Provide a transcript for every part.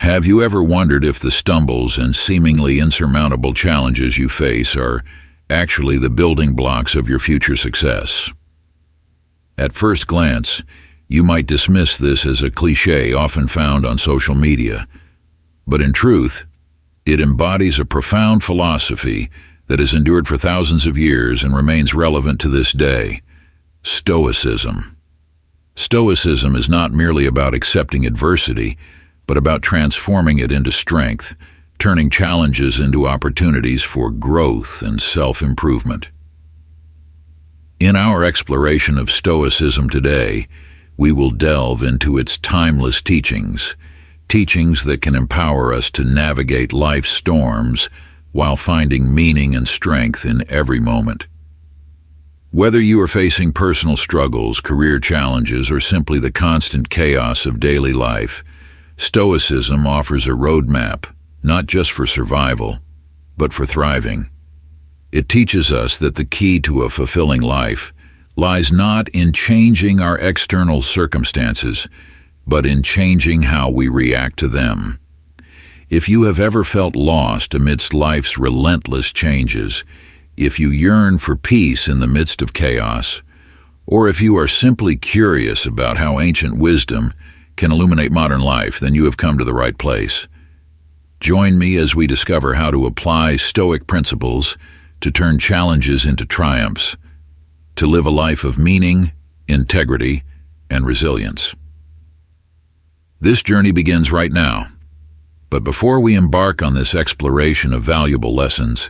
Have you ever wondered if the stumbles and seemingly insurmountable challenges you face are actually the building blocks of your future success? At first glance, you might dismiss this as a cliché often found on social media, but in truth, it embodies a profound philosophy that has endured for thousands of years and remains relevant to this day: Stoicism. Stoicism is not merely about accepting adversity, but about transforming it into strength, turning challenges into opportunities for growth and self-improvement. In our exploration of Stoicism today, we will delve into its timeless teachings that can empower us to navigate life's storms while finding meaning and strength in every moment. Whether you are facing personal struggles, career challenges, or simply the constant chaos of daily life, Stoicism offers a roadmap, not just for survival, but for thriving. It teaches us that the key to a fulfilling life lies not in changing our external circumstances, but in changing how we react to them. If you have ever felt lost amidst life's relentless changes, if you yearn for peace in the midst of chaos, or if you are simply curious about how ancient wisdom can illuminate modern life, then you have come to the right place. Join me as we discover how to apply Stoic principles to turn challenges into triumphs, to live a life of meaning, integrity, and resilience. This journey begins right now. But before we embark on this exploration of valuable lessons,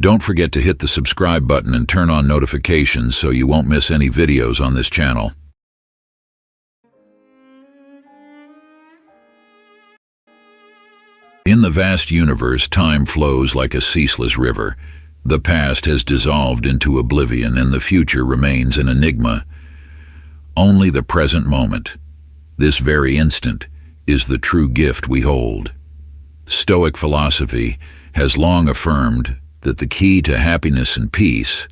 don't forget to hit the subscribe button and turn on notifications so you won't miss any videos on this channel. In the vast universe, time flows like a ceaseless river. The past has dissolved into oblivion and the future remains an enigma. Only the present moment, this very instant, is the true gift we hold. Stoic philosophy has long affirmed that the key to happiness and peace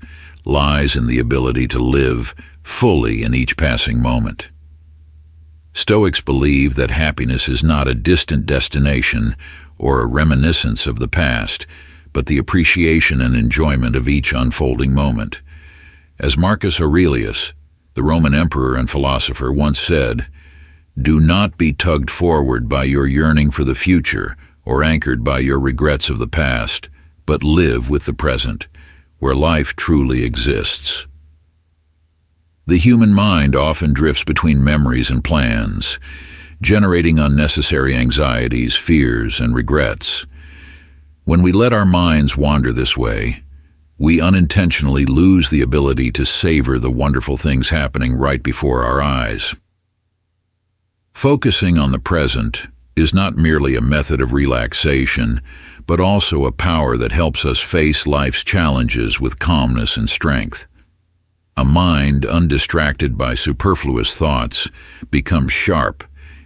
lies in the ability to live fully in each passing moment. Stoics believe that happiness is not a distant destination or a reminiscence of the past, but the appreciation and enjoyment of each unfolding moment. As Marcus Aurelius, the Roman emperor and philosopher, once said, "Do not be tugged forward by your yearning for the future or anchored by your regrets of the past, but live with the present, where life truly exists." The human mind often drifts between memories and plans, generating unnecessary anxieties, fears, and regrets. When we let our minds wander this way, we unintentionally lose the ability to savor the wonderful things happening right before our eyes. Focusing on the present is not merely a method of relaxation, but also a power that helps us face life's challenges with calmness and strength. A mind undistracted by superfluous thoughts becomes sharp,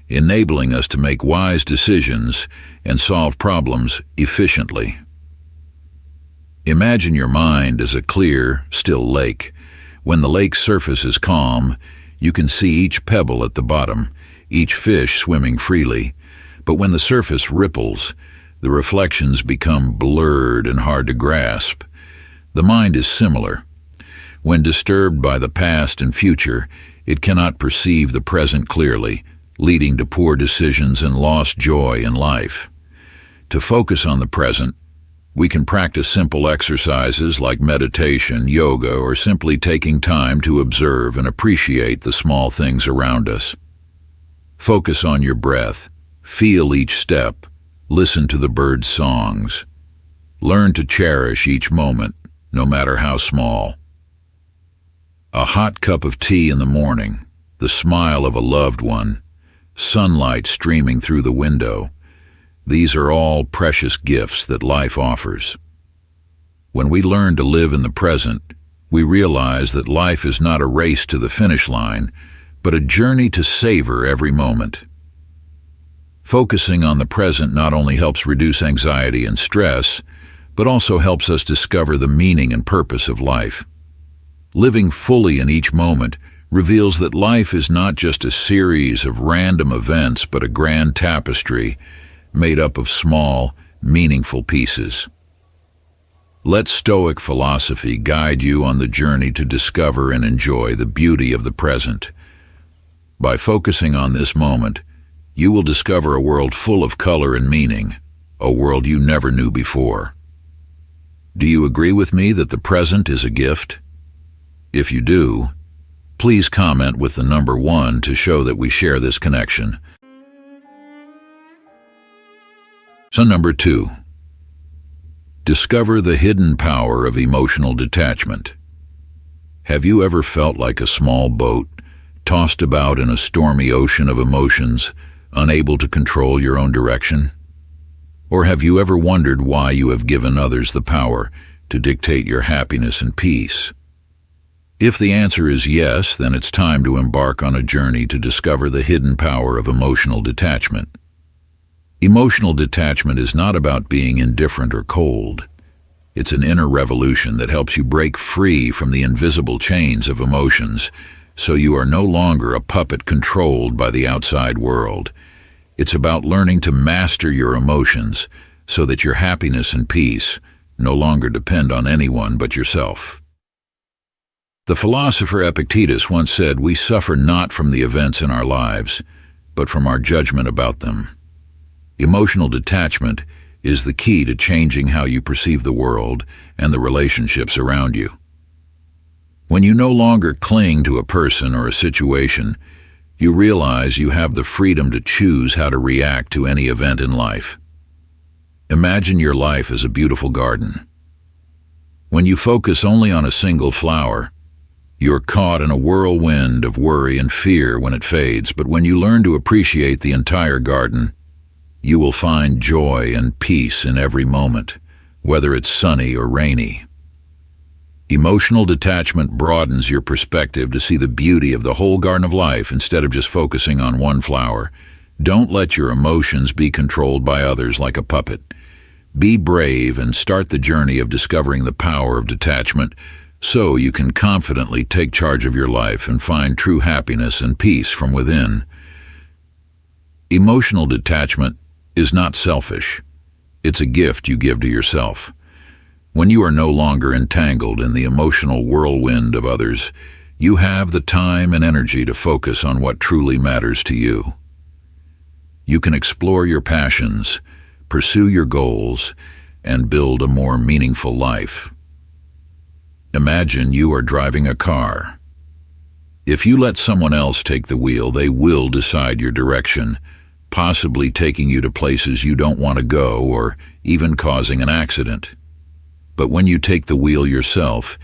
enabling us to make wise decisions and solve problems efficiently. Imagine your mind as a clear, still lake. When the lake's surface is calm, you can see each pebble at the bottom, each fish swimming freely. But when the surface ripples, the reflections become blurred and hard to grasp. The mind is similar. When disturbed by the past and future, it cannot perceive the present clearly, leading to poor decisions and lost joy in life. To focus on the present, we can practice simple exercises like meditation, yoga, or simply taking time to observe and appreciate the small things around us. Focus on your breath, feel each step, listen to the birds' songs. Learn to cherish each moment, no matter how small. A hot cup of tea in the morning, the smile of a loved one, sunlight streaming through the window. These are all precious gifts that life offers. When we learn to live in the present, we realize that life is not a race to the finish line, but a journey to savor every moment. Focusing on the present not only helps reduce anxiety and stress, but also helps us discover the meaning and purpose of life. Living fully in each moment reveals that life is not just a series of random events, but a grand tapestry made up of small, meaningful pieces. Let Stoic philosophy guide you on the journey to discover and enjoy the beauty of the present. By focusing on this moment, you will discover a world full of color and meaning, a world you never knew before. Do you agree with me that the present is a gift? If you do, please comment with the number 1 to show that we share this connection. So number 2. Discover the hidden power of emotional detachment. Have you ever felt like a small boat, tossed about in a stormy ocean of emotions, unable to control your own direction? Or have you ever wondered why you have given others the power to dictate your happiness and peace? If the answer is yes, then it's time to embark on a journey to discover the hidden power of emotional detachment. Emotional detachment is not about being indifferent or cold. It's an inner revolution that helps you break free from the invisible chains of emotions, so you are no longer a puppet controlled by the outside world. It's about learning to master your emotions so that your happiness and peace no longer depend on anyone but yourself. The philosopher Epictetus once said, "We suffer not from the events in our lives, but from our judgment about them." Emotional detachment is the key to changing how you perceive the world and the relationships around you. When you no longer cling to a person or a situation, you realize you have the freedom to choose how to react to any event in life. Imagine your life as a beautiful garden. When you focus only on a single flower, you're caught in a whirlwind of worry and fear when it fades, but when you learn to appreciate the entire garden, you will find joy and peace in every moment, whether it's sunny or rainy. Emotional detachment broadens your perspective to see the beauty of the whole garden of life instead of just focusing on one flower. Don't let your emotions be controlled by others like a puppet. Be brave and start the journey of discovering the power of detachment so you can confidently take charge of your life and find true happiness and peace from within. Emotional detachment is not selfish. It's a gift you give to yourself. When you are no longer entangled in the emotional whirlwind of others, you have the time and energy to focus on what truly matters to you. You can explore your passions, pursue your goals, and build a more meaningful life. Imagine you are driving a car. If you let someone else take the wheel, they will decide your direction, possibly taking you to places you don't want to go or even causing an accident. But when you take the wheel yourself,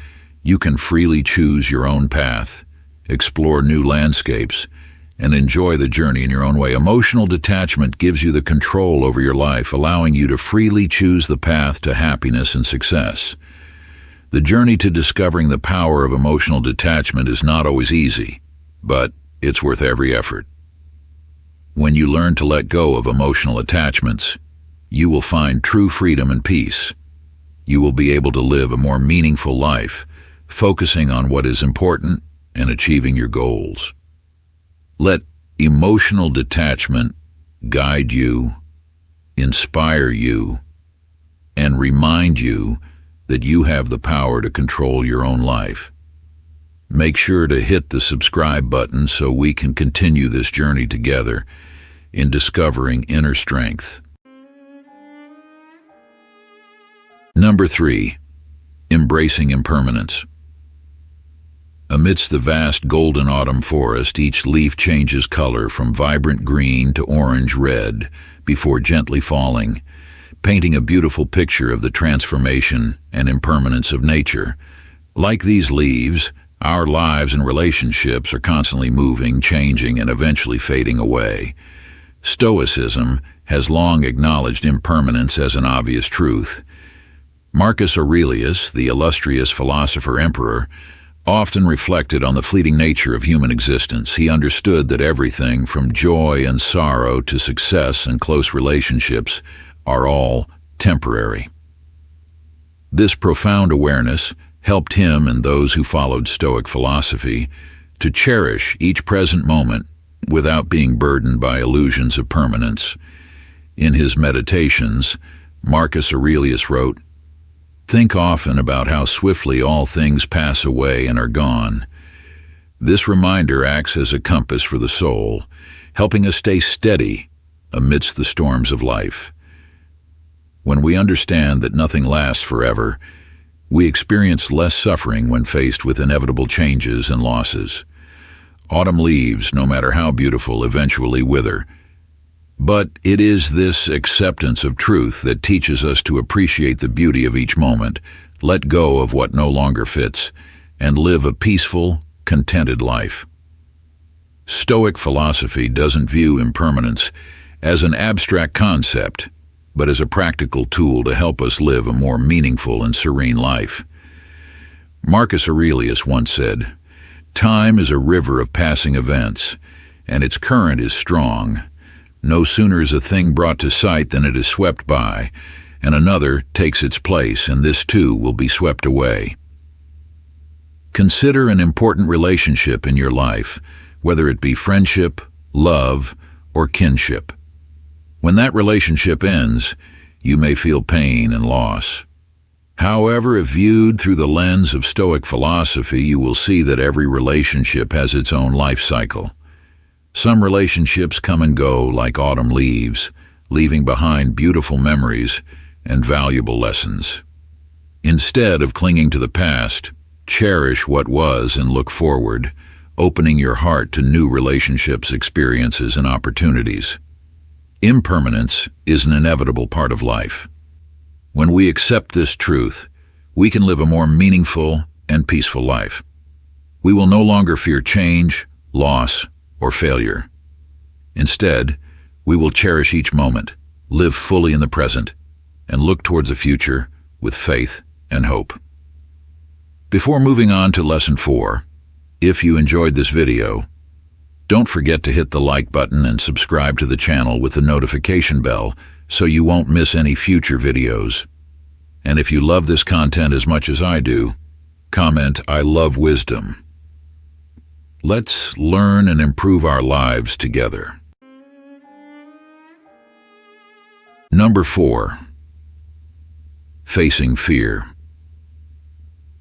you can freely choose your own path, explore new landscapes, and enjoy the journey in your own way. Emotional detachment gives you the control over your life, allowing you to freely choose the path to happiness and success. The journey to discovering the power of emotional detachment is not always easy, but it's worth every effort. When you learn to let go of emotional attachments, you will find true freedom and peace. You will be able to live a more meaningful life, focusing on what is important and achieving your goals. Let emotional detachment guide you, inspire you, and remind you that you have the power to control your own life. Make sure to hit the subscribe button so we can continue this journey together in discovering inner strength. Number 3, embracing impermanence. Amidst the vast golden autumn forest, each leaf changes color from vibrant green to orange-red before gently falling, painting a beautiful picture of the transformation and impermanence of nature. Like these leaves, our lives and relationships are constantly moving, changing, and eventually fading away. Stoicism has long acknowledged impermanence as an obvious truth. Marcus Aurelius, the illustrious philosopher-emperor, often reflected on the fleeting nature of human existence. He understood that everything from joy and sorrow to success and close relationships are all temporary. This profound awareness helped him and those who followed Stoic philosophy to cherish each present moment without being burdened by illusions of permanence. In his Meditations, Marcus Aurelius wrote, "Think often about how swiftly all things pass away and are gone. This reminder acts as a compass for the soul, helping us stay steady amidst the storms of life. When we understand that nothing lasts forever, we experience less suffering when faced with inevitable changes and losses. Autumn leaves, no matter how beautiful, eventually wither. But it is this acceptance of truth that teaches us to appreciate the beauty of each moment, let go of what no longer fits, and live a peaceful, contented life." Stoic philosophy doesn't view impermanence as an abstract concept, but as a practical tool to help us live a more meaningful and serene life. Marcus Aurelius once said, "Time is a river of passing events, and its current is strong. No sooner is a thing brought to sight than it is swept by, and another takes its place, and this too will be swept away." Consider an important relationship in your life, whether it be friendship, love, or kinship. When that relationship ends, you may feel pain and loss. However, if viewed through the lens of Stoic philosophy, you will see that every relationship has its own life cycle. Some relationships come and go like autumn leaves, leaving behind beautiful memories and valuable lessons. Instead of clinging to the past, cherish what was and look forward, opening your heart to new relationships, experiences, and opportunities. Impermanence is an inevitable part of life. When we accept this truth, we can live a more meaningful and peaceful life. We will no longer fear change, loss, or failure. Instead, we will cherish each moment, live fully in the present, and look towards a future with faith and hope. Before moving on to Lesson 4, if you enjoyed this video, don't forget to hit the like button and subscribe to the channel with the notification bell so you won't miss any future videos. And if you love this content as much as I do, comment, "I love wisdom." Let's learn and improve our lives together. Number 4. Facing fear.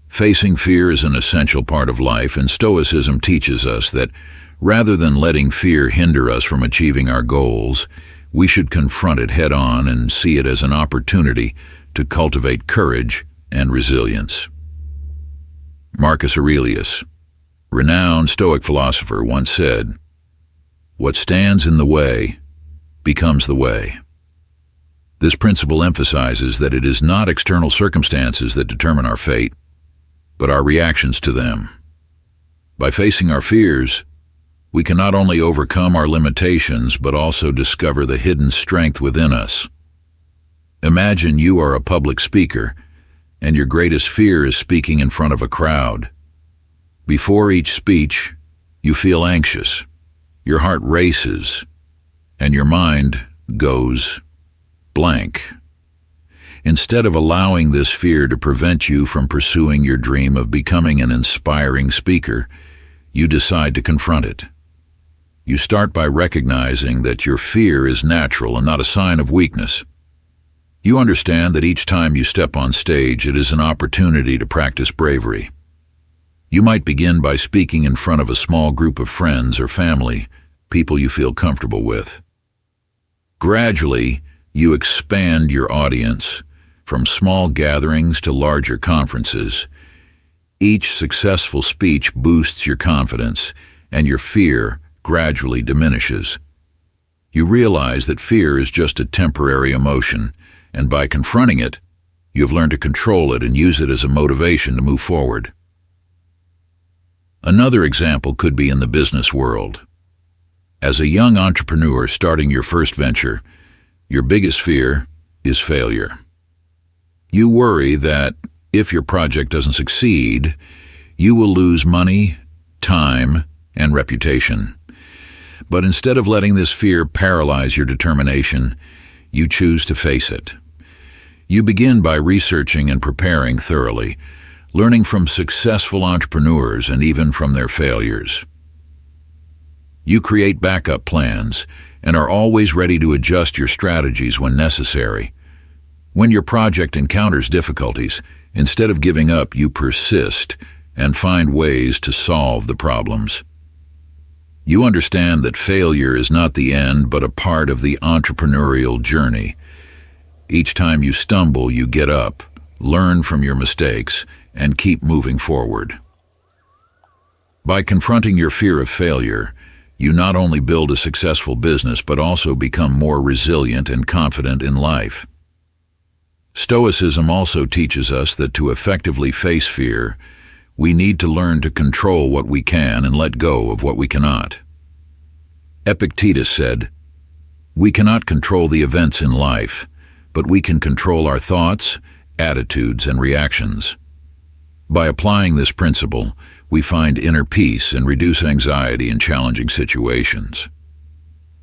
Facing fear is an essential part of life, and Stoicism teaches us that rather than letting fear hinder us from achieving our goals, we should confront it head-on and see it as an opportunity to cultivate courage and resilience. Marcus Aurelius, renowned Stoic philosopher, once said, "What stands in the way becomes the way." This principle emphasizes that it is not external circumstances that determine our fate, but our reactions to them. By facing our fears, we can not only overcome our limitations, but also discover the hidden strength within us. Imagine you are a public speaker, and your greatest fear is speaking in front of a crowd. Before each speech, you feel anxious, your heart races, and your mind goes blank. Instead of allowing this fear to prevent you from pursuing your dream of becoming an inspiring speaker, you decide to confront it. You start by recognizing that your fear is natural and not a sign of weakness. You understand that each time you step on stage, it is an opportunity to practice bravery. You might begin by speaking in front of a small group of friends or family, people you feel comfortable with. Gradually, you expand your audience, from small gatherings to larger conferences. Each successful speech boosts your confidence, and your fear gradually diminishes. You realize that fear is just a temporary emotion, and by confronting it, you have learned to control it and use it as a motivation to move forward. Another example could be in the business world. As a young entrepreneur starting your first venture, your biggest fear is failure. You worry that if your project doesn't succeed, you will lose money, time, and reputation. But instead of letting this fear paralyze your determination, you choose to face it. You begin by researching and preparing thoroughly, learning from successful entrepreneurs and even from their failures. You create backup plans and are always ready to adjust your strategies when necessary. When your project encounters difficulties, instead of giving up, you persist and find ways to solve the problems. You understand that failure is not the end, but a part of the entrepreneurial journey. Each time you stumble, you get up, learn from your mistakes, and keep moving forward. By confronting your fear of failure, you not only build a successful business, but also become more resilient and confident in life. Stoicism also teaches us that to effectively face fear, we need to learn to control what we can and let go of what we cannot. Epictetus said, "We cannot control the events in life, but we can control our thoughts, attitudes, and reactions." By applying this principle, we find inner peace and reduce anxiety in challenging situations.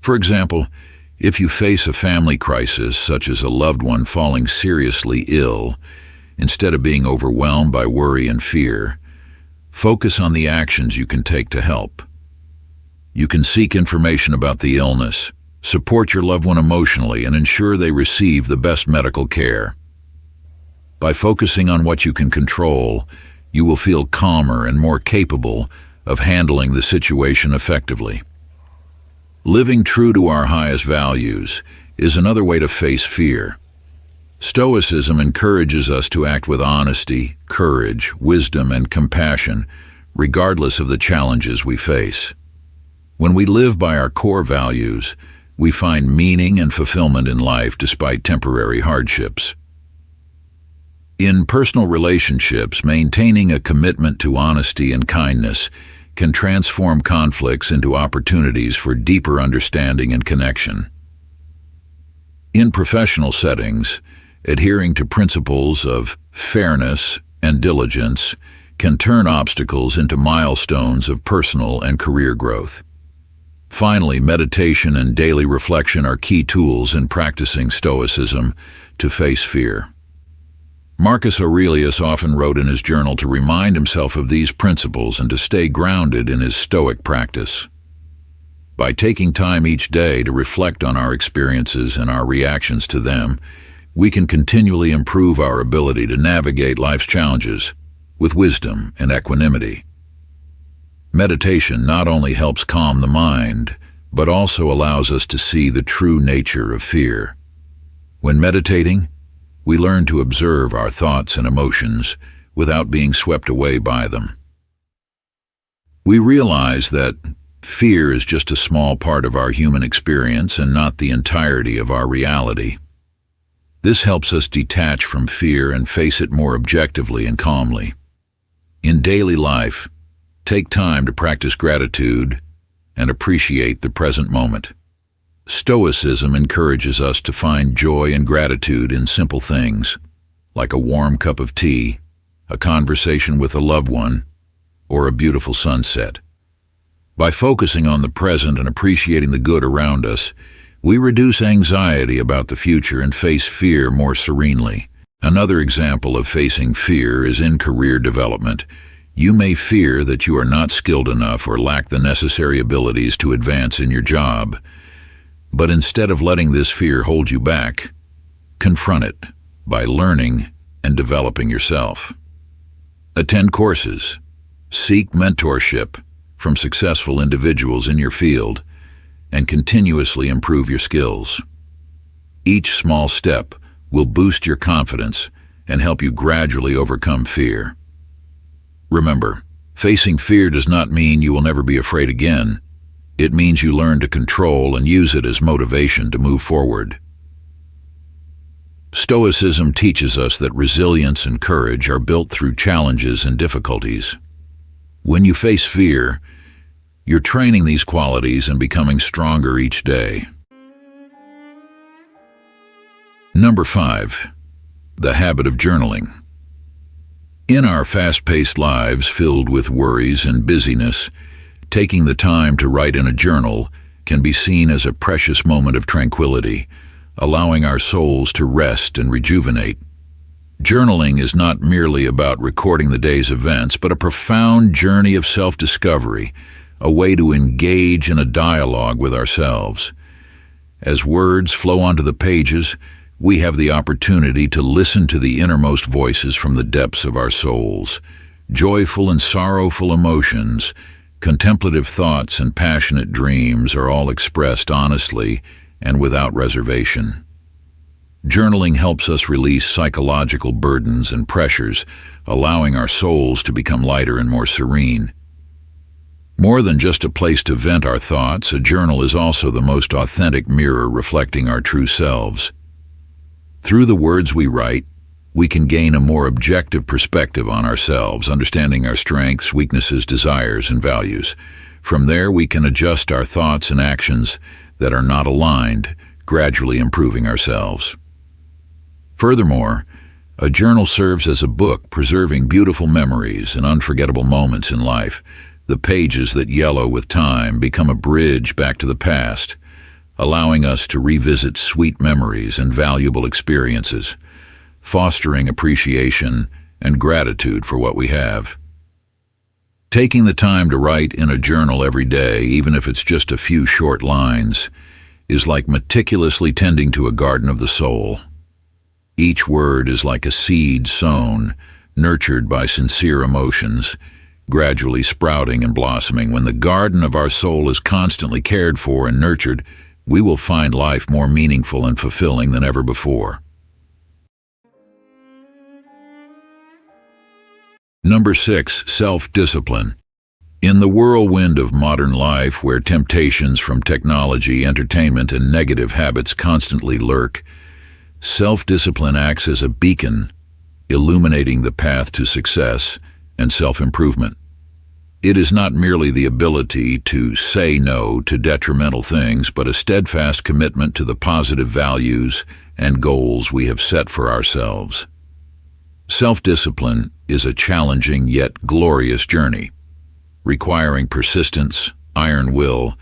For example, if you face a family crisis, such as a loved one falling seriously ill, instead of being overwhelmed by worry and fear, focus on the actions you can take to help. You can seek information about the illness, support your loved one emotionally, and ensure they receive the best medical care. By focusing on what you can control, you will feel calmer and more capable of handling the situation effectively. Living true to our highest values is another way to face fear. Stoicism encourages us to act with honesty, courage, wisdom, and compassion, regardless of the challenges we face. When we live by our core values, we find meaning and fulfillment in life despite temporary hardships. In personal relationships, maintaining a commitment to honesty and kindness can transform conflicts into opportunities for deeper understanding and connection. In professional settings, adhering to principles of fairness and diligence can turn obstacles into milestones of personal and career growth. Finally, meditation and daily reflection are key tools in practicing Stoicism to face fear. Marcus Aurelius often wrote in his journal to remind himself of these principles and to stay grounded in his Stoic practice. By taking time each day to reflect on our experiences and our reactions to them, we can continually improve our ability to navigate life's challenges with wisdom and equanimity. Meditation not only helps calm the mind, but also allows us to see the true nature of fear. When meditating, we learn to observe our thoughts and emotions without being swept away by them. We realize that fear is just a small part of our human experience and not the entirety of our reality. This helps us detach from fear and face it more objectively and calmly. In daily life, take time to practice gratitude and appreciate the present moment. Stoicism encourages us to find joy and gratitude in simple things, like a warm cup of tea, a conversation with a loved one, or a beautiful sunset. By focusing on the present and appreciating the good around us, we reduce anxiety about the future and face fear more serenely. Another example of facing fear is in career development. You may fear that you are not skilled enough or lack the necessary abilities to advance in your job. But instead of letting this fear hold you back, confront it by learning and developing yourself. Attend courses, seek mentorship from successful individuals in your field, and continuously improve your skills. Each small step will boost your confidence and help you gradually overcome fear. Remember, facing fear does not mean you will never be afraid again. It means you learn to control and use it as motivation to move forward. Stoicism teaches us that resilience and courage are built through challenges and difficulties. When you face fear, you're training these qualities and becoming stronger each day. Number 5, the habit of journaling. In our fast-paced lives filled with worries and busyness, taking the time to write in a journal can be seen as a precious moment of tranquility, allowing our souls to rest and rejuvenate. Journaling is not merely about recording the day's events, but a profound journey of self-discovery, a way to engage in a dialogue with ourselves. As words flow onto the pages, we have the opportunity to listen to the innermost voices from the depths of our souls. Joyful and sorrowful emotions, contemplative thoughts and passionate dreams are all expressed honestly and without reservation. Journaling helps us release psychological burdens and pressures, allowing our souls to become lighter and more serene. More than just a place to vent our thoughts, a journal is also the most authentic mirror reflecting our true selves. Through the words we write, we can gain a more objective perspective on ourselves, understanding our strengths, weaknesses, desires, and values. From there, we can adjust our thoughts and actions that are not aligned, gradually improving ourselves. Furthermore, a journal serves as a book preserving beautiful memories and unforgettable moments in life. The pages that yellow with time become a bridge back to the past, allowing us to revisit sweet memories and valuable experiences, fostering appreciation and gratitude for what we have. Taking the time to write in a journal every day, even if it's just a few short lines, is like meticulously tending to a garden of the soul. Each word is like a seed sown, nurtured by sincere emotions, gradually sprouting and blossoming. When the garden of our soul is constantly cared for and nurtured, we will find life more meaningful and fulfilling than ever before. Number 6, self-discipline. In the whirlwind of modern life, where temptations from technology, entertainment, and negative habits constantly lurk, self-discipline acts as a beacon, illuminating the path to success and self-improvement. It is not merely the ability to say no to detrimental things, but a steadfast commitment to the positive values and goals we have set for ourselves. Self-discipline is a challenging yet glorious journey, requiring persistence, iron will,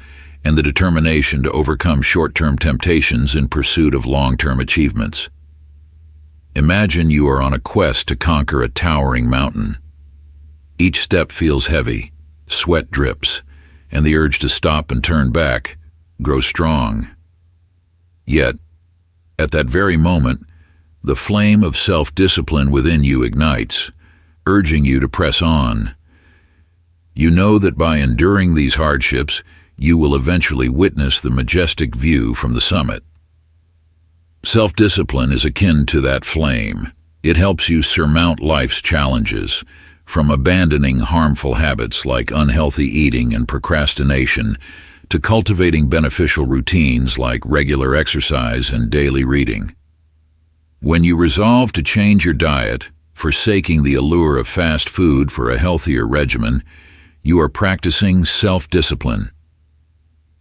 and the determination to overcome short-term temptations in pursuit of long-term achievements. Imagine you are on a quest to conquer a towering mountain. Each step feels heavy, sweat drips, and the urge to stop and turn back grows strong. Yet, at that very moment, the flame of self-discipline within you ignites, urging you to press on. You know that by enduring these hardships, you will eventually witness the majestic view from the summit. Self-discipline is akin to that flame. It helps you surmount life's challenges, from abandoning harmful habits like unhealthy eating and procrastination to cultivating beneficial routines like regular exercise and daily reading. When you resolve to change your diet, forsaking the allure of fast food for a healthier regimen, you are practicing self-discipline.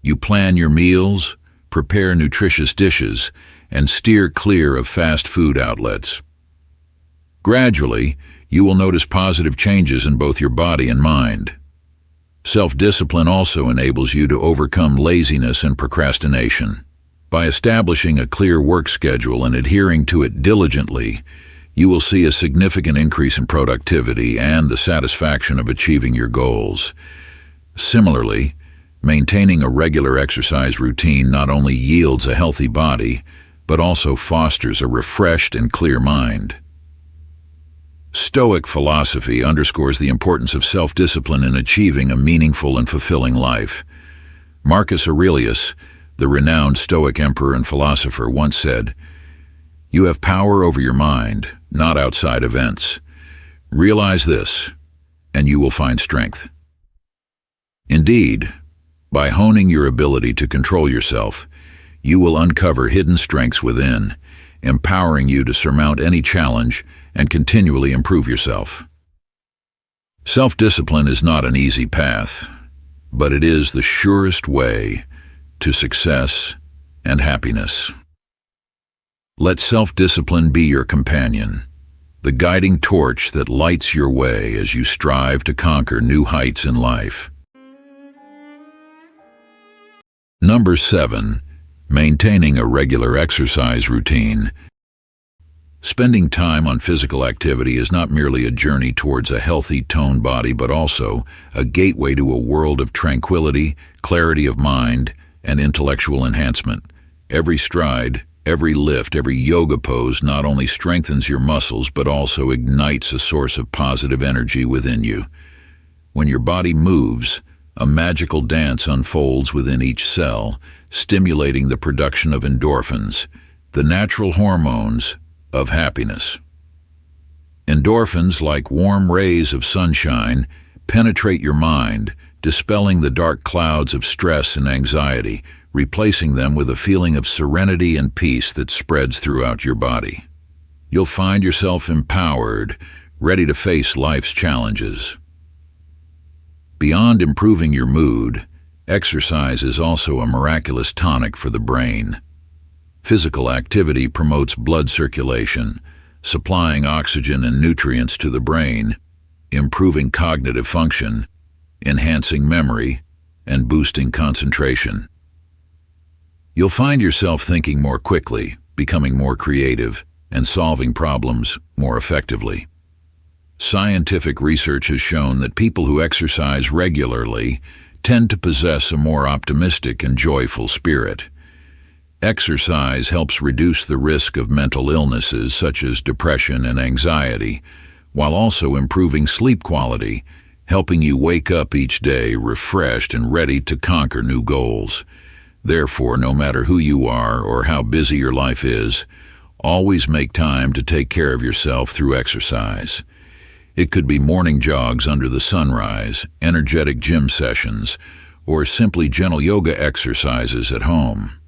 You plan your meals, prepare nutritious dishes, and steer clear of fast food outlets. Gradually, you will notice positive changes in both your body and mind. Self-discipline also enables you to overcome laziness and procrastination. By establishing a clear work schedule and adhering to it diligently, you will see a significant increase in productivity and the satisfaction of achieving your goals. Similarly, maintaining a regular exercise routine not only yields a healthy body, but also fosters a refreshed and clear mind. Stoic philosophy underscores the importance of self-discipline in achieving a meaningful and fulfilling life. Marcus Aurelius, the renowned Stoic emperor and philosopher, once said, "You have power over your mind, not outside events. Realize this, and you will find strength." Indeed, by honing your ability to control yourself, you will uncover hidden strengths within, empowering you to surmount any challenge and continually improve yourself. Self-discipline is not an easy path, but it is the surest way to success and happiness. Let self-discipline be your companion, the guiding torch that lights your way as you strive to conquer new heights in life. Number 7, maintaining a regular exercise routine. Spending time on physical activity is not merely a journey towards a healthy, toned body, but also a gateway to a world of tranquility, clarity of mind, and intellectual enhancement. Every stride, every lift, every yoga pose not only strengthens your muscles but also ignites a source of positive energy within you. When your body moves, a magical dance unfolds within each cell, stimulating the production of endorphins, the natural hormones of happiness. Endorphins, like warm rays of sunshine, penetrate your mind, dispelling the dark clouds of stress and anxiety, replacing them with a feeling of serenity and peace that spreads throughout your body. You'll find yourself empowered, ready to face life's challenges. Beyond improving your mood, exercise is also a miraculous tonic for the brain. Physical activity promotes blood circulation, supplying oxygen and nutrients to the brain, improving cognitive function, enhancing memory, and boosting concentration. You'll find yourself thinking more quickly, becoming more creative, and solving problems more effectively. Scientific research has shown that people who exercise regularly tend to possess a more optimistic and joyful spirit. Exercise helps reduce the risk of mental illnesses such as depression and anxiety, while also improving sleep quality, helping you wake up each day refreshed and ready to conquer new goals. Therefore, no matter who you are or how busy your life is, always make time to take care of yourself through exercise. It could be morning jogs under the sunrise, energetic gym sessions, or simply gentle yoga exercises at home.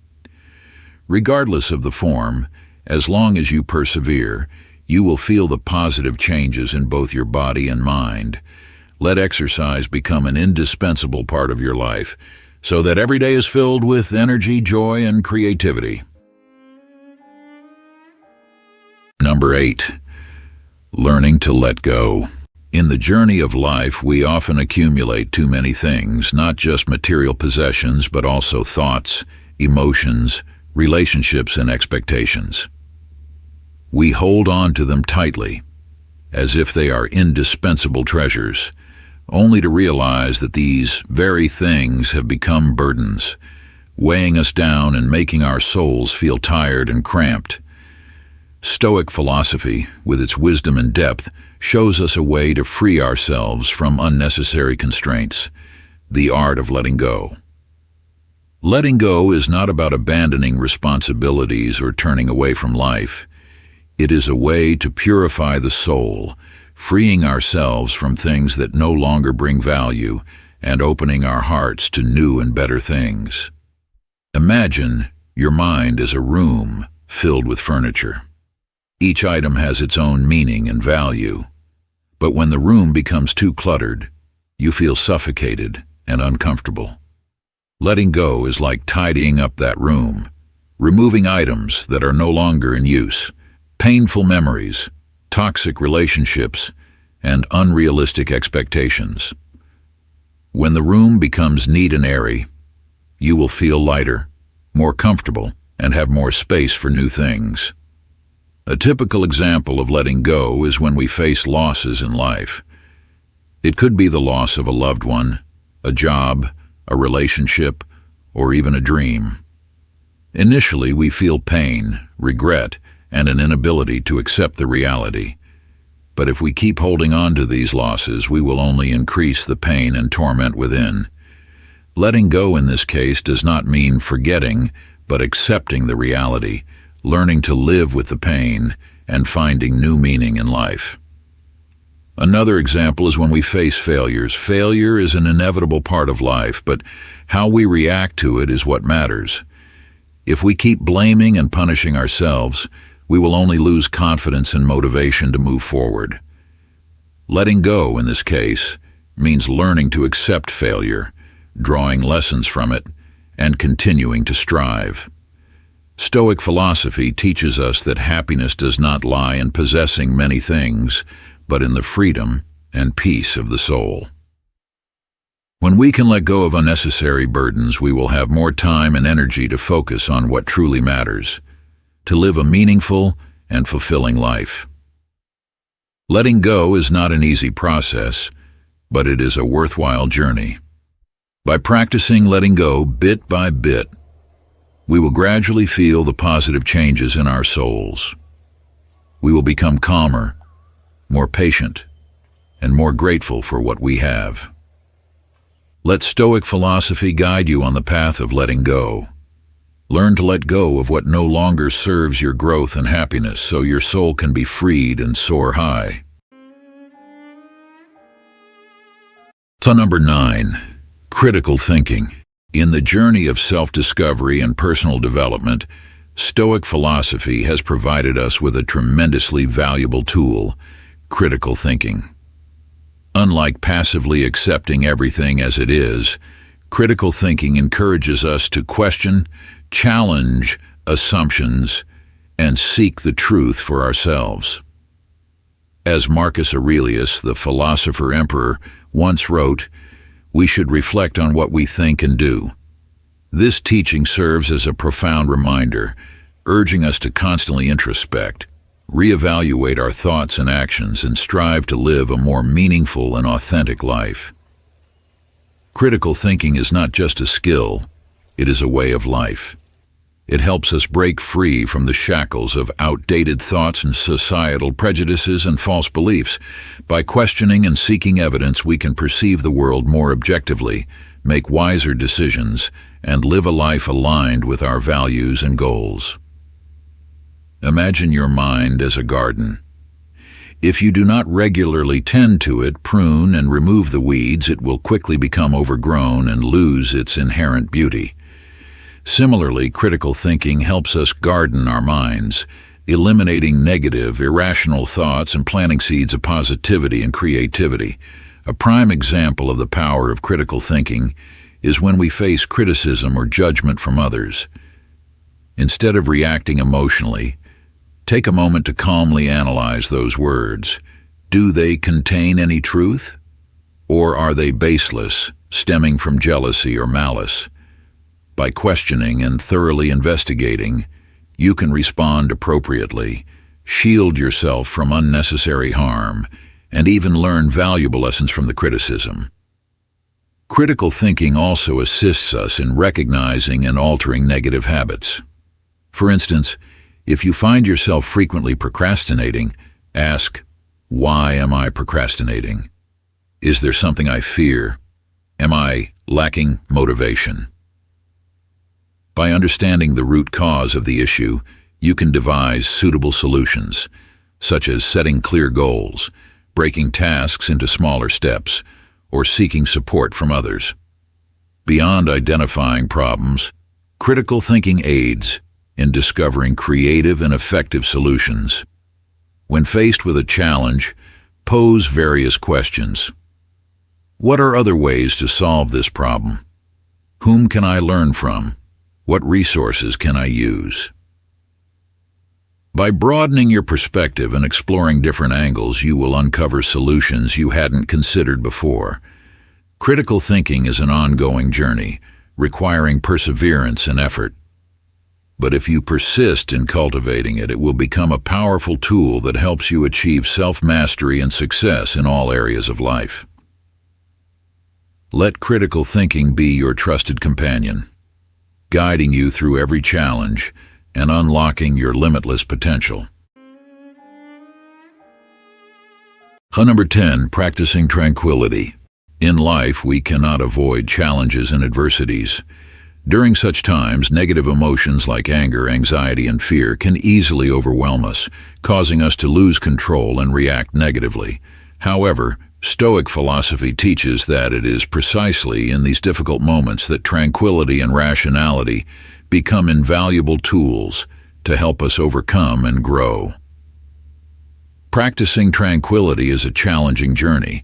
Regardless of the form, as long as you persevere, you will feel the positive changes in both your body and mind. Let exercise become an indispensable part of your life, so that every day is filled with energy, joy, and creativity. Number 8. Learning to let go. In the journey of life, we often accumulate too many things, not just material possessions, but also thoughts, emotions, relationships, and expectations. We hold on to them tightly, as if they are indispensable treasures, only to realize that these very things have become burdens, weighing us down and making our souls feel tired and cramped. Stoic philosophy, with its wisdom and depth, shows us a way to free ourselves from unnecessary constraints, the art of letting go. Letting go is not about abandoning responsibilities or turning away from life. It is a way to purify the soul, freeing ourselves from things that no longer bring value and opening our hearts to new and better things. Imagine your mind as a room filled with furniture. Each item has its own meaning and value, but when the room becomes too cluttered, you feel suffocated and uncomfortable. Letting go is like tidying up that room, removing items that are no longer in use, painful memories, toxic relationships, and unrealistic expectations. When the room becomes neat and airy, you will feel lighter, more comfortable, and have more space for new things. A typical example of letting go is when we face losses in life. It could be the loss of a loved one, a job, a relationship, or even a dream. Initially, we feel pain, regret, and an inability to accept the reality. But if we keep holding on to these losses, we will only increase the pain and torment within. Letting go in this case does not mean forgetting, but accepting the reality, learning to live with the pain, and finding new meaning in life. Another example is when we face failures. Failure is an inevitable part of life, but how we react to it is what matters. If we keep blaming and punishing ourselves, we will only lose confidence and motivation to move forward. Letting go, in this case, means learning to accept failure, drawing lessons from it, and continuing to strive. Stoic philosophy teaches us that happiness does not lie in possessing many things, but in the freedom and peace of the soul. When we can let go of unnecessary burdens, we will have more time and energy to focus on what truly matters, to live a meaningful and fulfilling life. Letting go is not an easy process, but it is a worthwhile journey. By practicing letting go bit by bit, We will gradually feel the positive changes in our souls. We will become calmer, more patient, and more grateful for what we have. Let Stoic philosophy guide you on the path of letting go. Learn to let go of what no longer serves your growth and happiness so your soul can be freed and soar high. So number 9, critical thinking. In the journey of self-discovery and personal development, Stoic philosophy has provided us with a tremendously valuable tool, critical thinking. Unlike passively accepting everything as it is, critical thinking encourages us to question, challenge assumptions, and seek the truth for ourselves. As Marcus Aurelius, the philosopher-emperor, once wrote, we should reflect on what we think and do. This teaching serves as a profound reminder, urging us to constantly introspect, reevaluate our thoughts and actions, and strive to live a more meaningful and authentic life. Critical thinking is not just a skill, it is a way of life. It helps us break free from the shackles of outdated thoughts and societal prejudices and false beliefs. By questioning and seeking evidence, we can perceive the world more objectively, make wiser decisions, and live a life aligned with our values and goals. Imagine your mind as a garden. If you do not regularly tend to it, prune and remove the weeds, it will quickly become overgrown and lose its inherent beauty. Similarly, critical thinking helps us garden our minds, eliminating negative, irrational thoughts and planting seeds of positivity and creativity. A prime example of the power of critical thinking is when we face criticism or judgment from others. Instead of reacting emotionally, take a moment to calmly analyze those words. Do they contain any truth? Or are they baseless, stemming from jealousy or malice? By questioning and thoroughly investigating, you can respond appropriately, shield yourself from unnecessary harm, and even learn valuable lessons from the criticism. Critical thinking also assists us in recognizing and altering negative habits. For instance, if you find yourself frequently procrastinating, ask, why am I procrastinating? Is there something I fear? Am I lacking motivation? By understanding the root cause of the issue, you can devise suitable solutions, such as setting clear goals, breaking tasks into smaller steps, or seeking support from others. Beyond identifying problems, critical thinking aids in discovering creative and effective solutions. When faced with a challenge, pose various questions. What are other ways to solve this problem? Whom can I learn from? What resources can I use? By broadening your perspective and exploring different angles, you will uncover solutions you hadn't considered before. Critical thinking is an ongoing journey, requiring perseverance and effort. But if you persist in cultivating it, it will become a powerful tool that helps you achieve self-mastery and success in all areas of life. Let critical thinking be your trusted companion, guiding you through every challenge and unlocking your limitless potential. Number 10, practicing tranquility. In life, we cannot avoid challenges and adversities. During such times, negative emotions like anger, anxiety, and fear can easily overwhelm us, causing us to lose control and react negatively. However, Stoic philosophy teaches that it is precisely in these difficult moments that tranquility and rationality become invaluable tools to help us overcome and grow. Practicing tranquility is a challenging journey,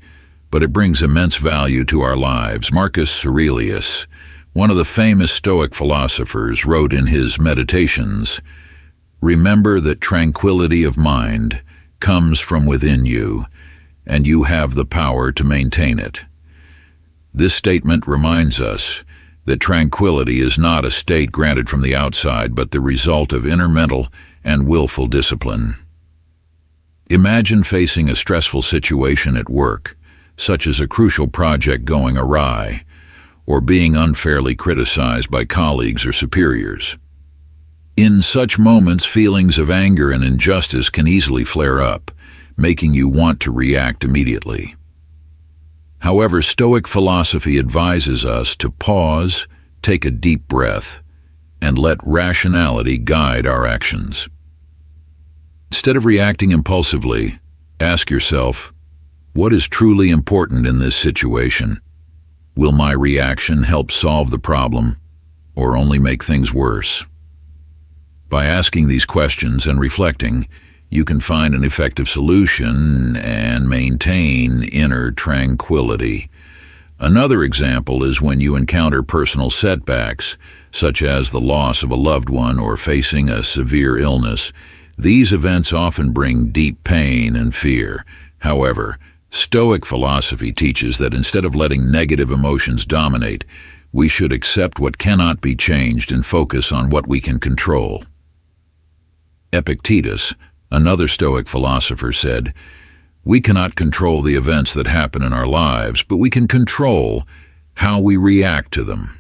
but it brings immense value to our lives. Marcus Aurelius, one of the famous Stoic philosophers, wrote in his Meditations, "Remember that tranquility of mind comes from within you, and you have the power to maintain it." This statement reminds us that tranquility is not a state granted from the outside, but the result of inner mental and willful discipline. Imagine facing a stressful situation at work, such as a crucial project going awry, or being unfairly criticized by colleagues or superiors. In such moments, feelings of anger and injustice can easily flare up, making you want to react immediately. However, Stoic philosophy advises us to pause, take a deep breath, and let rationality guide our actions. Instead of reacting impulsively, ask yourself, what is truly important in this situation? Will my reaction help solve the problem, or only make things worse? By asking these questions and reflecting, you can find an effective solution and maintain inner tranquility. Another example is when you encounter personal setbacks, such as the loss of a loved one or facing a severe illness. These events often bring deep pain and fear. However, Stoic philosophy teaches that instead of letting negative emotions dominate, we should accept what cannot be changed and focus on what we can control. Epictetus, another Stoic philosopher, said, "We cannot control the events that happen in our lives, but we can control how we react to them."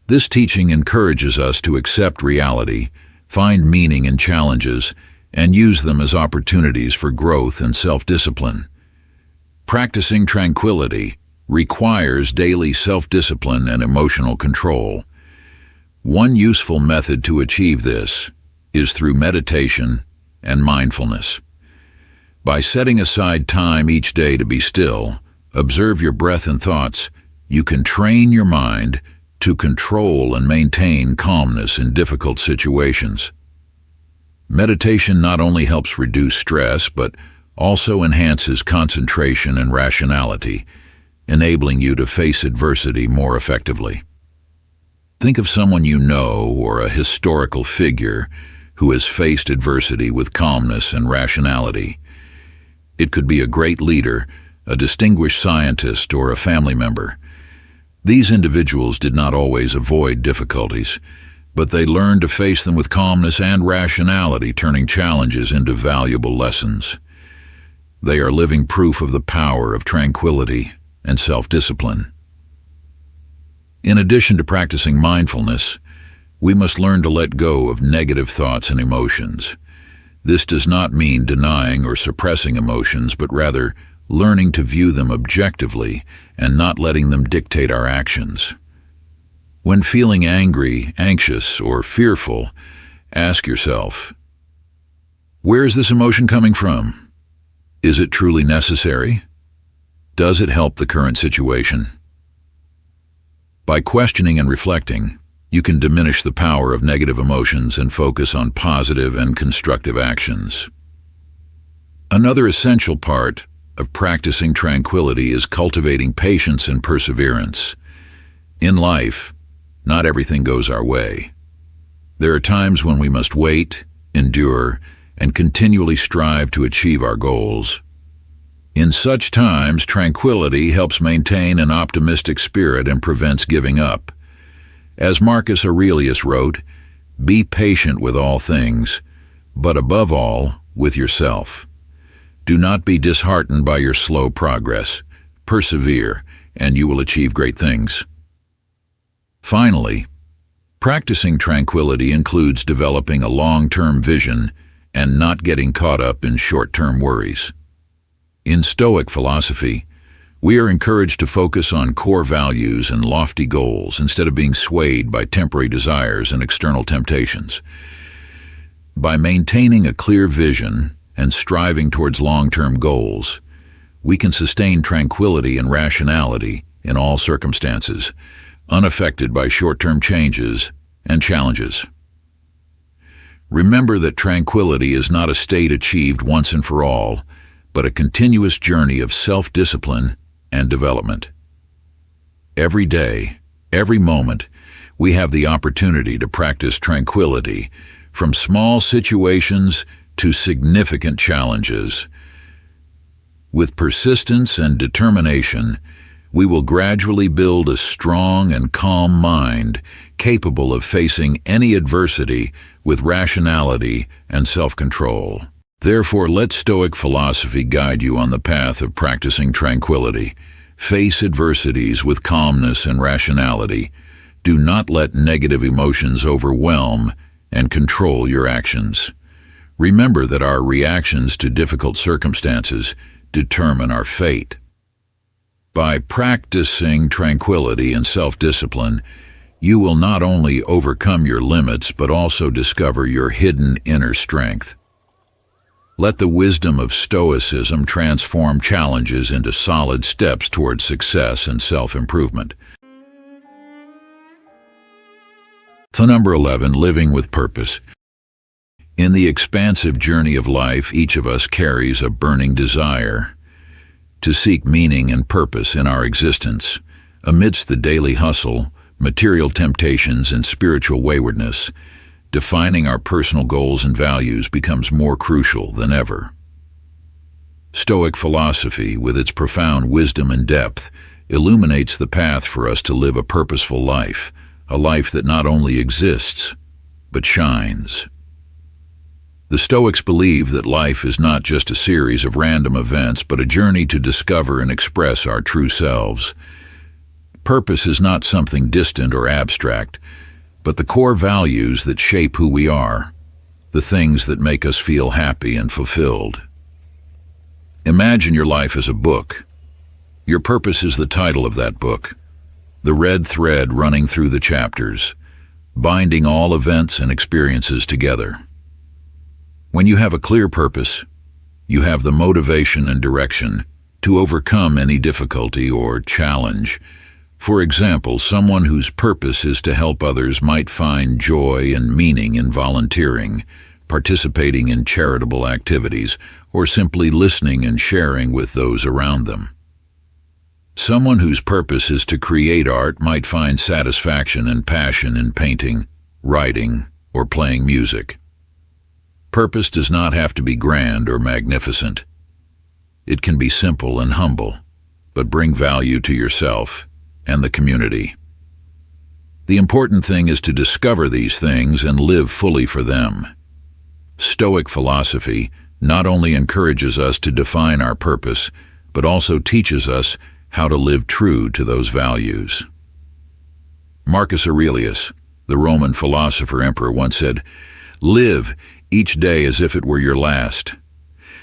This teaching encourages us to accept reality, find meaning in challenges, and use them as opportunities for growth and self-discipline. Practicing tranquility requires daily self-discipline and emotional control. One useful method to achieve this is through meditation and mindfulness. By setting aside time each day to be still, observe your breath and thoughts, you can train your mind to control and maintain calmness in difficult situations. Meditation not only helps reduce stress, but also enhances concentration and rationality, enabling you to face adversity more effectively. Think of someone you know or a historical figure who has faced adversity with calmness and rationality. It could be a great leader, a distinguished scientist, or a family member. These individuals did not always avoid difficulties, but they learned to face them with calmness and rationality, turning challenges into valuable lessons. They are living proof of the power of tranquility and self-discipline. In addition to practicing mindfulness, we must learn to let go of negative thoughts and emotions. This does not mean denying or suppressing emotions, but rather learning to view them objectively and not letting them dictate our actions. When feeling angry, anxious, or fearful, ask yourself, where is this emotion coming from? Is it truly necessary? Does it help the current situation? By questioning and reflecting, you can diminish the power of negative emotions and focus on positive and constructive actions. Another essential part of practicing tranquility is cultivating patience and perseverance. In life, not everything goes our way. There are times when we must wait, endure, and continually strive to achieve our goals. In such times, tranquility helps maintain an optimistic spirit and prevents giving up. As Marcus Aurelius wrote, "Be patient with all things, but above all, with yourself. Do not be disheartened by your slow progress. Persevere, and you will achieve great things." Finally, practicing tranquility includes developing a long-term vision and not getting caught up in short-term worries. In Stoic philosophy, we are encouraged to focus on core values and lofty goals instead of being swayed by temporary desires and external temptations. By maintaining a clear vision and striving towards long-term goals, we can sustain tranquility and rationality in all circumstances, unaffected by short-term changes and challenges. Remember that tranquility is not a state achieved once and for all, but a continuous journey of self-discipline and development. Every day, every moment, we have the opportunity to practice tranquility, from small situations to significant challenges. With persistence and determination, we will gradually build a strong and calm mind, capable of facing any adversity with rationality and self-control. Therefore, let Stoic philosophy guide you on the path of practicing tranquility. Face adversities with calmness and rationality. Do not let negative emotions overwhelm and control your actions. Remember that our reactions to difficult circumstances determine our fate. By practicing tranquility and self-discipline, you will not only overcome your limits but also discover your hidden inner strength. Let the wisdom of Stoicism transform challenges into solid steps towards success and self-improvement. So number 11, living with purpose. In the expansive journey of life, each of us carries a burning desire to seek meaning and purpose in our existence. Amidst the daily hustle, material temptations, and spiritual waywardness, defining our personal goals and values becomes more crucial than ever. Stoic philosophy, with its profound wisdom and depth, illuminates the path for us to live a purposeful life, a life that not only exists, but shines. The Stoics believe that life is not just a series of random events, but a journey to discover and express our true selves. Purpose is not something distant or abstract, but the core values that shape who we are, the things that make us feel happy and fulfilled. Imagine your life as a book. Your purpose is the title of that book, the red thread running through the chapters, binding all events and experiences together. When you have a clear purpose, you have the motivation and direction to overcome any difficulty or challenge. For example, someone whose purpose is to help others might find joy and meaning in volunteering, participating in charitable activities, or simply listening and sharing with those around them. Someone whose purpose is to create art might find satisfaction and passion in painting, writing, or playing music. Purpose does not have to be grand or magnificent. It can be simple and humble, but bring value to yourself and the community. The important thing is to discover these things and live fully for them. Stoic philosophy not only encourages us to define our purpose, but also teaches us how to live true to those values. Marcus Aurelius, the Roman philosopher-emperor, once said, "Live each day as if it were your last."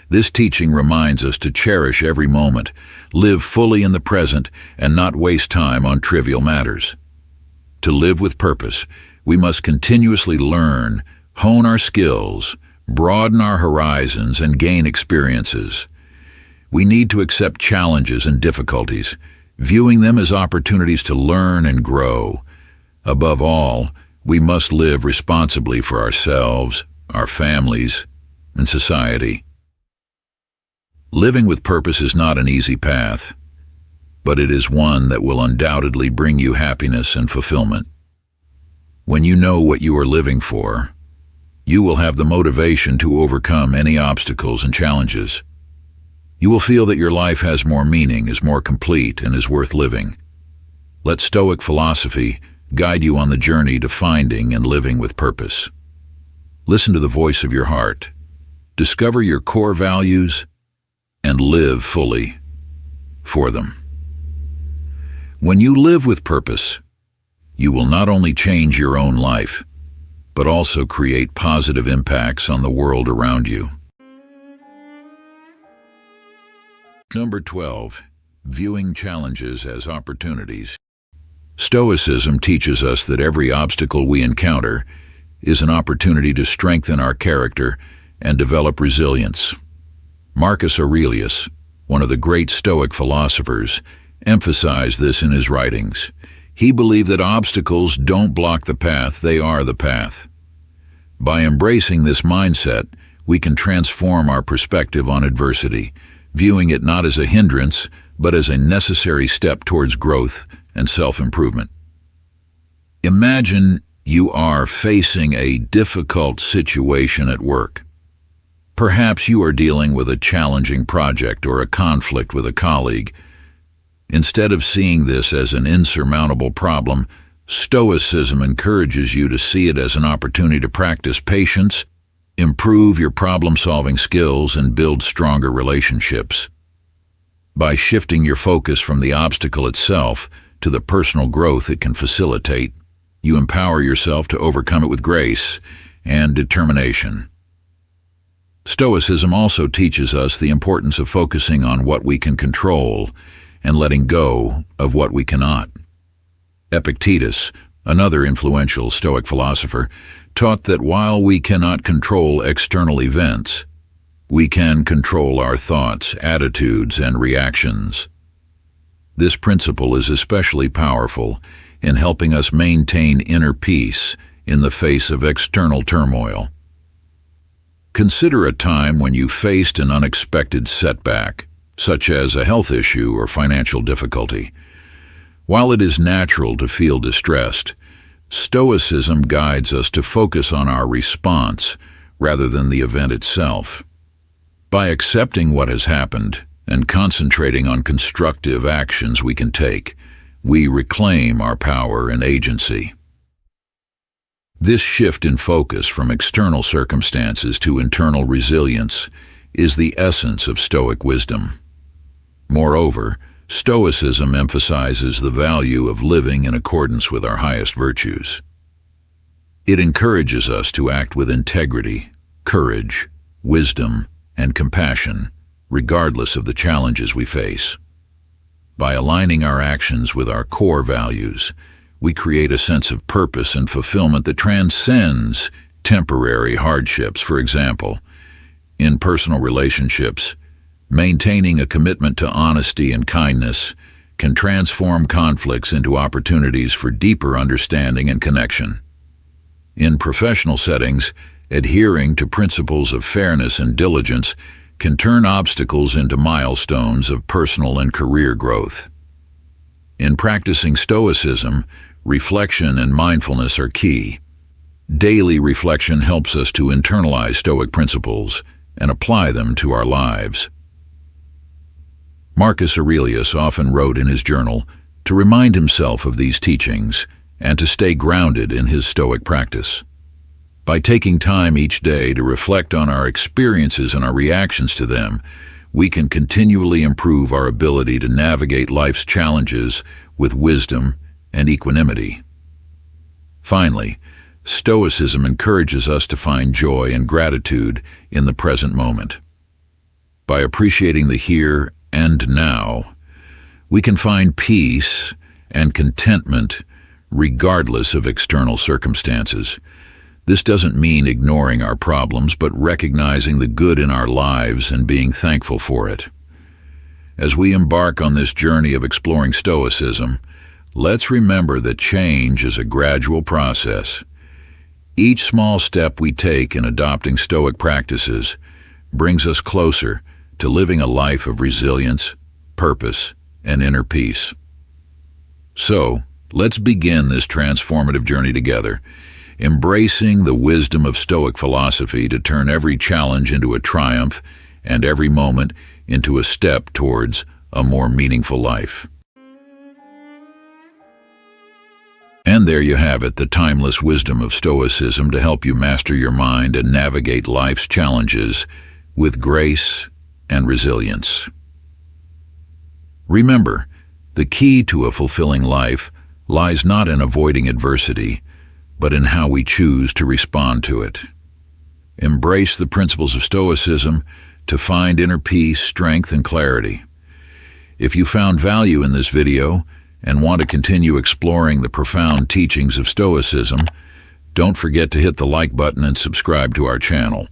This teaching reminds us to cherish every moment, live fully in the present, and not waste time on trivial matters. To live with purpose, we must continuously learn, hone our skills, broaden our horizons, and gain experiences. We need to accept challenges and difficulties, viewing them as opportunities to learn and grow. Above all, we must live responsibly for ourselves, our families, and society. Living with purpose is not an easy path, but it is one that will undoubtedly bring you happiness and fulfillment. When you know what you are living for, you will have the motivation to overcome any obstacles and challenges. You will feel that your life has more meaning, is more complete, and is worth living. Let Stoic philosophy guide you on the journey to finding and living with purpose. Listen to the voice of your heart. Discover your core values and live fully for them. When you live with purpose, you will not only change your own life, but also create positive impacts on the world around you. Number 12, viewing challenges as opportunities. Stoicism teaches us that every obstacle we encounter is an opportunity to strengthen our character and develop resilience. Marcus Aurelius, one of the great Stoic philosophers, emphasized this in his writings. He believed that obstacles don't block the path, they are the path. By embracing this mindset, we can transform our perspective on adversity, viewing it not as a hindrance, but as a necessary step towards growth and self-improvement. Imagine you are facing a difficult situation at work. Perhaps you are dealing with a challenging project or a conflict with a colleague. Instead of seeing this as an insurmountable problem, Stoicism encourages you to see it as an opportunity to practice patience, improve your problem-solving skills, and build stronger relationships. By shifting your focus from the obstacle itself to the personal growth it can facilitate, you empower yourself to overcome it with grace and determination. Stoicism also teaches us the importance of focusing on what we can control and letting go of what we cannot. Epictetus, another influential Stoic philosopher, taught that while we cannot control external events, we can control our thoughts, attitudes, and reactions. This principle is especially powerful in helping us maintain inner peace in the face of external turmoil. Consider a time when you faced an unexpected setback, such as a health issue or financial difficulty. While it is natural to feel distressed, Stoicism guides us to focus on our response rather than the event itself. By accepting what has happened and concentrating on constructive actions we can take, we reclaim our power and agency. This shift in focus from external circumstances to internal resilience is the essence of Stoic wisdom. Moreover, Stoicism emphasizes the value of living in accordance with our highest virtues. It encourages us to act with integrity, courage, wisdom, and compassion, regardless of the challenges we face. By aligning our actions with our core values, we create a sense of purpose and fulfillment that transcends temporary hardships. For example, in personal relationships, maintaining a commitment to honesty and kindness can transform conflicts into opportunities for deeper understanding and connection. In professional settings, adhering to principles of fairness and diligence can turn obstacles into milestones of personal and career growth. In practicing Stoicism, reflection and mindfulness are key. Daily reflection helps us to internalize Stoic principles and apply them to our lives. Marcus Aurelius often wrote in his journal to remind himself of these teachings and to stay grounded in his Stoic practice. By taking time each day to reflect on our experiences and our reactions to them, we can continually improve our ability to navigate life's challenges with wisdom and equanimity. Finally, Stoicism encourages us to find joy and gratitude in the present moment. By appreciating the here and now, we can find peace and contentment regardless of external circumstances. This doesn't mean ignoring our problems, but recognizing the good in our lives and being thankful for it. As we embark on this journey of exploring Stoicism, let's remember that change is a gradual process. Each small step we take in adopting Stoic practices brings us closer to living a life of resilience, purpose, and inner peace. So, let's begin this transformative journey together, embracing the wisdom of Stoic philosophy to turn every challenge into a triumph and every moment into a step towards a more meaningful life. And there you have it, the timeless wisdom of Stoicism to help you master your mind and navigate life's challenges with grace and resilience. Remember, the key to a fulfilling life lies not in avoiding adversity, but in how we choose to respond to it. Embrace the principles of Stoicism to find inner peace, strength, and clarity. If you found value in this video and want to continue exploring the profound teachings of Stoicism, don't forget to hit the like button and subscribe to our channel.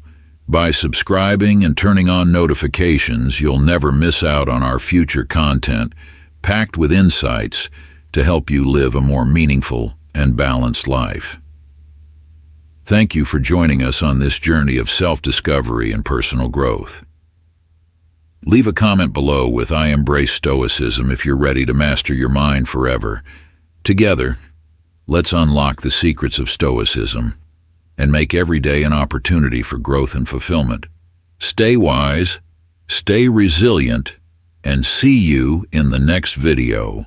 By subscribing and turning on notifications, you'll never miss out on our future content, packed with insights to help you live a more meaningful and balanced life. Thank you for joining us on this journey of self-discovery and personal growth. Leave a comment below with "I embrace Stoicism" if you're ready to master your mind forever. Together, let's unlock the secrets of Stoicism and make every day an opportunity for growth and fulfillment. Stay wise, stay resilient, and see you in the next video.